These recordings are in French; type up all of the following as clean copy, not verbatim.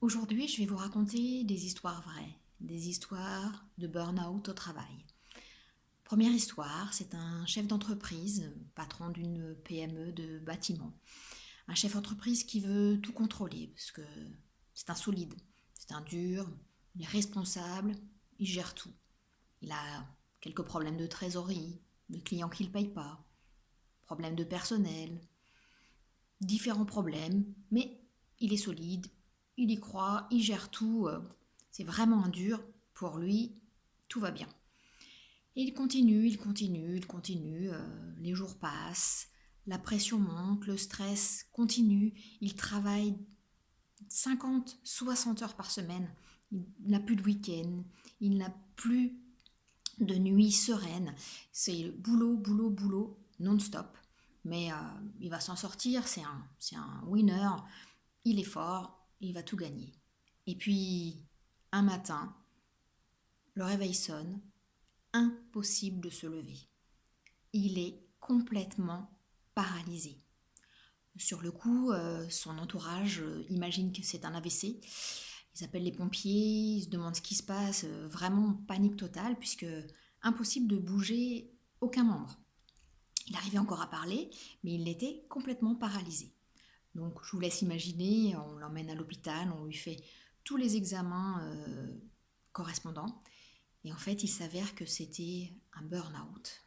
Aujourd'hui, je vais vous raconter des histoires vraies, des histoires de burn-out au travail. Première histoire, c'est un chef d'entreprise, patron d'une PME de bâtiment. Un chef d'entreprise qui veut tout contrôler parce que c'est un solide, c'est un dur, il est responsable, il gère tout. Il a quelques problèmes de trésorerie, de clients qui ne le payent pas, problèmes de personnel, différents problèmes, mais il est solide, il y croit, il gère tout. C'est vraiment un dur. Pour lui, tout va bien. Et il continue, il continue, il continue. Les jours passent, la pression monte, le stress continue. Il travaille 50, 60 heures par semaine. Il n'a plus de week-end, il n'a plus de nuit sereine. C'est boulot, boulot, boulot, non-stop. Mais il va s'en sortir, c'est un winner, il est fort, il va tout gagner. Et puis, un matin, le réveil sonne, impossible de se lever. Il est complètement paralysé. Sur le coup, son entourage imagine que c'est un AVC. Ils appellent les pompiers, ils se demandent ce qui se passe, vraiment panique totale, puisque impossible de bouger aucun membre. Il arrivait encore à parler, mais il était complètement paralysé. Donc je vous laisse imaginer, on l'emmène à l'hôpital, on lui fait tous les examens correspondants, et en fait il s'avère que c'était un burn-out,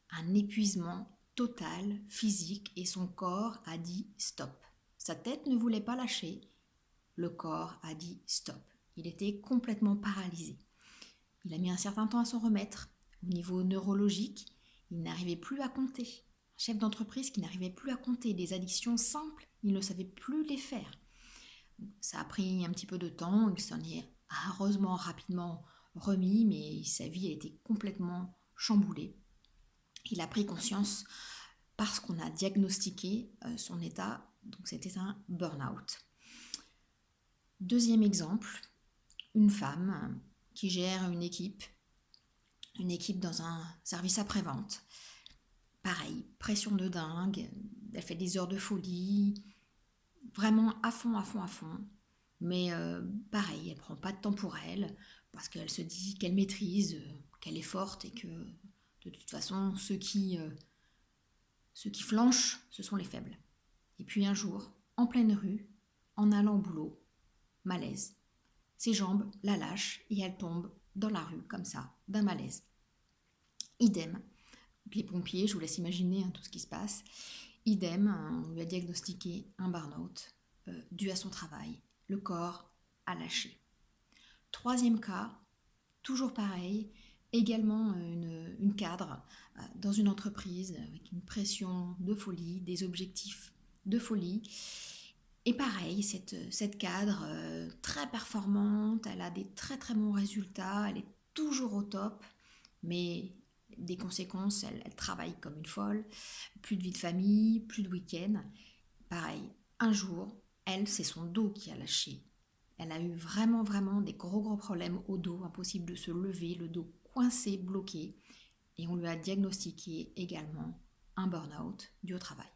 un épuisement total physique, et son corps a dit stop. Sa tête ne voulait pas lâcher, le corps a dit stop. Il était complètement paralysé. Il a mis un certain temps à s'en remettre. Au niveau neurologique, il n'arrivait plus à compter. Un chef d'entreprise qui n'arrivait plus à compter des additions simples, il ne savait plus les faire. Ça a pris un petit peu de temps, il s'en est heureusement rapidement remis, mais sa vie a été complètement chamboulée. Il a pris conscience parce qu'on a diagnostiqué son état, donc c'était un burn-out. Deuxième exemple, une femme qui gère une équipe dans un service après-vente. Pareil, pression de dingue, elle fait des heures de folie, vraiment à fond, à fond, à fond. Mais pareil, elle prend pas de temps pour elle, parce qu'elle se dit qu'elle maîtrise, qu'elle est forte, et que de toute façon, ceux qui flanchent, ce sont les faibles. Et puis un jour, en pleine rue, en allant au boulot, malaise. Ses jambes la lâchent et elle tombe dans la rue, comme ça, d'un malaise. Idem. Les pompiers, je vous laisse imaginer tout ce qui se passe. Idem, on lui a diagnostiqué un burn-out dû à son travail. Le corps a lâché. Troisième cas, toujours pareil, également une cadre dans une entreprise avec une pression de folie, des objectifs de folie. Et pareil, cette cadre très performante, elle a des très très bons résultats, elle est toujours au top, mais des conséquences, elle travaille comme une folle, plus de vie de famille, plus de week-end. Pareil, un jour, elle, c'est son dos qui a lâché. Elle a eu vraiment vraiment des gros problèmes au dos, impossible de se lever, le dos coincé, bloqué, et on lui a diagnostiqué également un burn-out dû au travail.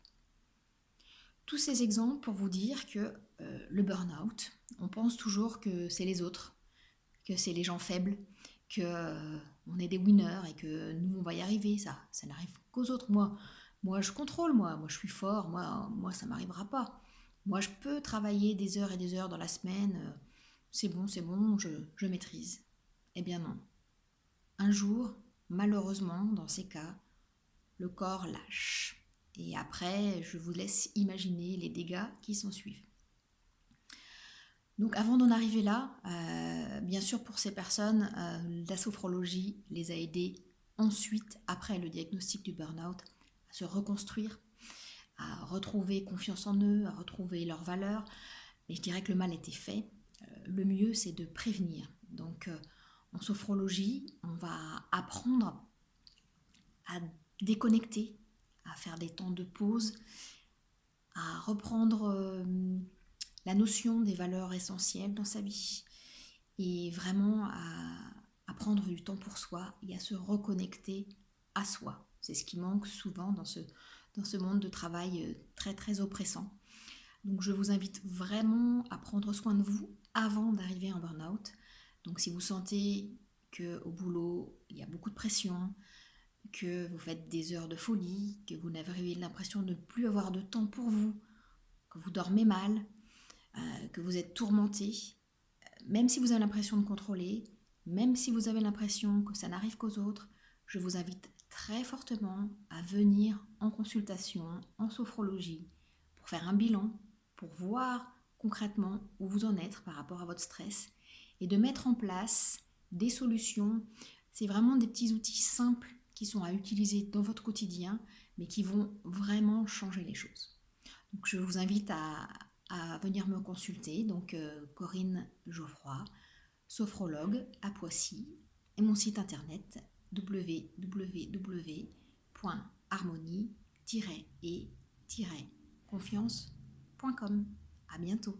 Tous ces exemples pour vous dire que le burn-out, on pense toujours que c'est les autres, que c'est les gens faibles, que on est des winners et que nous on va y arriver. Ça n'arrive qu'aux autres. Moi je contrôle, moi je suis fort, moi ça m'arrivera pas. Moi je peux travailler des heures et des heures dans la semaine, c'est bon, je maîtrise. Eh bien non. Un jour, malheureusement, dans ces cas, le corps lâche. Et après, je vous laisse imaginer les dégâts qui s'en suivent. Donc avant d'en arriver là, bien sûr pour ces personnes, la sophrologie les a aidés ensuite, après le diagnostic du burn-out, à se reconstruire, à retrouver confiance en eux, à retrouver leurs valeurs. Mais je dirais que le mal était fait. Le mieux, c'est de prévenir. Donc en sophrologie, on va apprendre à déconnecter, à faire des temps de pause, à reprendre la notion des valeurs essentielles dans sa vie, et vraiment à prendre du temps pour soi et à se reconnecter à soi. C'est ce qui manque souvent dans ce monde de travail très très oppressant. Donc je vous invite vraiment à prendre soin de vous avant d'arriver en burn-out. Donc si vous sentez qu'au boulot, il y a beaucoup de pression, que vous faites des heures de folie, que vous n'avez l'impression de ne plus avoir de temps pour vous, que vous dormez mal, que vous êtes tourmenté, même si vous avez l'impression de contrôler, même si vous avez l'impression que ça n'arrive qu'aux autres, je vous invite très fortement à venir en consultation, en sophrologie, pour faire un bilan, pour voir concrètement où vous en êtes par rapport à votre stress et de mettre en place des solutions. C'est vraiment des petits outils simples qui sont à utiliser dans votre quotidien, mais qui vont vraiment changer les choses. Donc je vous invite à venir me consulter, donc Corinne Geoffroy, sophrologue à Poissy, et mon site internet www.harmonie-et-confiance.com. À bientôt.